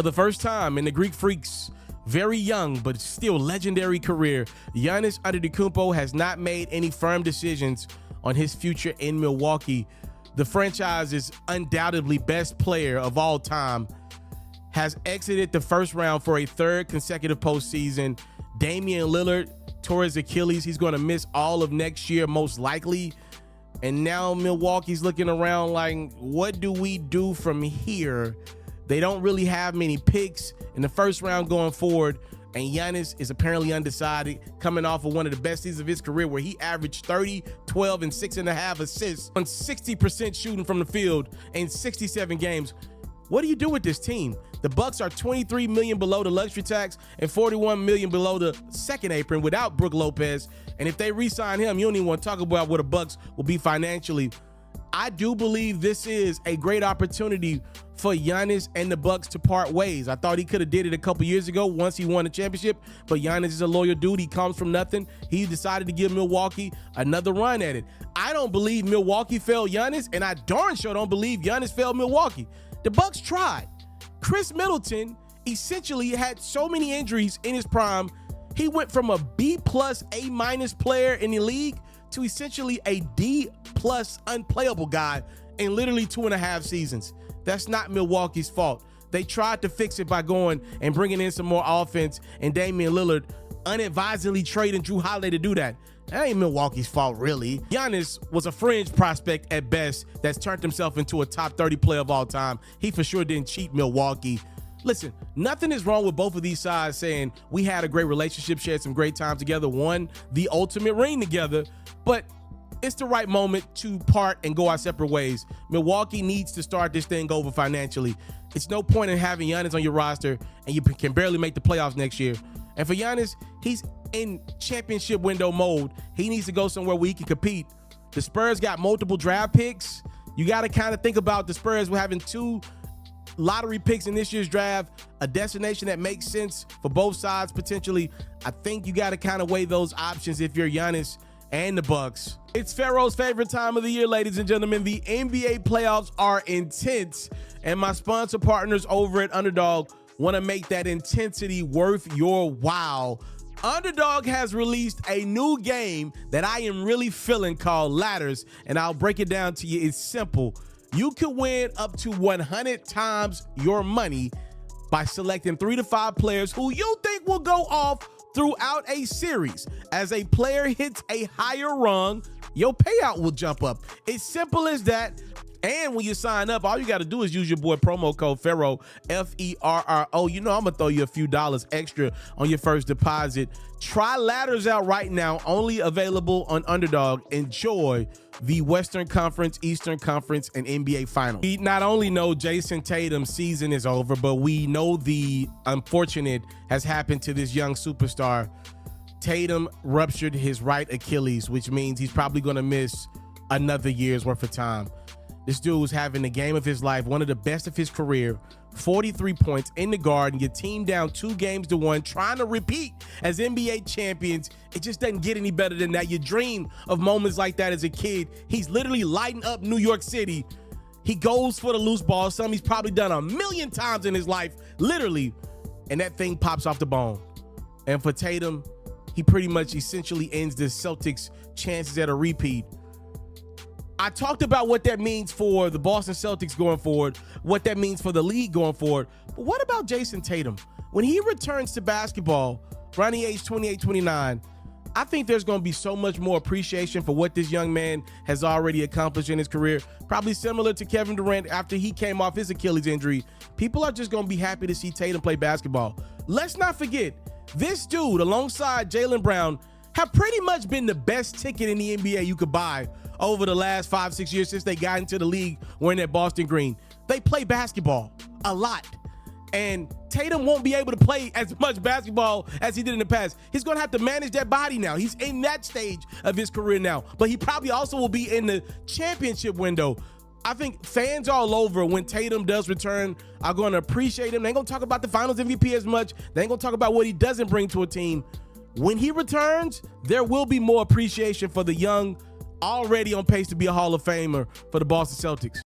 For the first time in the Greek Freak's very young but still legendary career, Giannis Antetokounmpo has not made any firm decisions on his future in Milwaukee. The franchise's undoubtedly best player of all time has exited the first round for a third consecutive postseason. Damian Lillard tore his Achilles. He's going to miss all of next year, most likely. And now Milwaukee's looking around like, what do we do from here? They don't really have many picks in the first round going forward, and Giannis is apparently undecided, coming off of one of the best seasons of his career where he averaged 30, 12, and 6.5 assists on 60% shooting from the field in 67 games. What do you do with this team? The Bucks are $23 million below the luxury tax and $41 million below the second apron without Brook Lopez. And if they re-sign him, you don't even want to talk about what the Bucks will be financially. I do believe this is a great opportunity for Giannis and the Bucks to part ways. I thought he could have did it a couple years ago once he won the championship, but Giannis is a loyal dude. He comes from nothing. He decided to give Milwaukee another run at it. I don't believe Milwaukee failed Giannis, and I darn sure don't believe Giannis failed Milwaukee. The Bucks tried. Chris Middleton essentially had so many injuries in his prime. He went from a B+, A- player in the league to essentially a D+ unplayable guy in literally 2.5 seasons. That's not Milwaukee's fault. They tried to fix it by going and bringing in some more offense, and Damian Lillard unadvisedly trading Drew Holiday to do that. That ain't Milwaukee's fault, really. Giannis was a fringe prospect at best that's turned himself into a top 30 player of all time. He for sure didn't cheat Milwaukee. Listen, nothing is wrong with both of these sides saying we had a great relationship, shared some great time together, won the ultimate ring together, but it's the right moment to part and go our separate ways. Milwaukee needs to start this thing over financially. It's no point in having Giannis on your roster and you can barely make the playoffs next year. And for Giannis, he's in championship window mode. He needs to go somewhere where he can compete. The Spurs got multiple draft picks. You got to kind of think about the Spurs having 2 lottery picks in this year's draft, a destination that makes sense for both sides potentially. I think you got to kind of weigh those options if you're Giannis and the Bucks. It's Pharaoh's favorite time of the year, ladies and gentlemen. The NBA playoffs are intense, and my sponsor partners over at Underdog want to make that intensity worth your while. Underdog has released a new game that I am really feeling called Ladders, and I'll break it down to you. It's simple. You can win up to 100 times your money by selecting 3 to 5 players who you think will go off throughout a series. As a player hits a higher rung, your payout will jump up. It's simple as that. And when you sign up, all you got to do is use your boy promo code Ferro, F-E-R-R-O. You know I'm going to throw you a few dollars extra on your first deposit. Try Ladders out right now, only available on Underdog. Enjoy the Western Conference, Eastern Conference, and NBA Finals. We not only know Jason Tatum's season is over, but we know the unfortunate has happened to this young superstar. Tatum ruptured his right Achilles, which means he's probably going to miss another year's worth of time. This dude was having the game of his life, one of the best of his career, 43 points in the Garden, your team down 2-1, trying to repeat as NBA champions. It just doesn't get any better than that. You dream of moments like that as a kid. He's literally lighting up New York City. He goes for the loose ball, something he's probably done 1,000,000 times in his life, literally, and that thing pops off the bone. And for Tatum, he pretty much essentially ends the Celtics' chances at a repeat. I talked about what that means for the Boston Celtics going forward, what that means for the league going forward. But what about Jason Tatum? When he returns to basketball around the age 28, 29, I think there's going to be so much more appreciation for what this young man has already accomplished in his career. Probably similar to Kevin Durant after he came off his Achilles injury. People are just going to be happy to see Tatum play basketball. Let's not forget, this dude alongside Jaylen Brown have pretty much been the best ticket in the NBA you could buy over the last 5-6 years since they got into the league wearing that Boston green. They play basketball a lot. And Tatum won't be able to play as much basketball as he did in the past. He's going to have to manage that body now. He's in that stage of his career now. But he probably also will be in the championship window. I think fans all over, when Tatum does return, are going to appreciate him. They ain't going to talk about the finals MVP as much. They ain't going to talk about what he doesn't bring to a team. When he returns, there will be more appreciation for the young, already on pace to be a Hall of Famer for the Boston Celtics.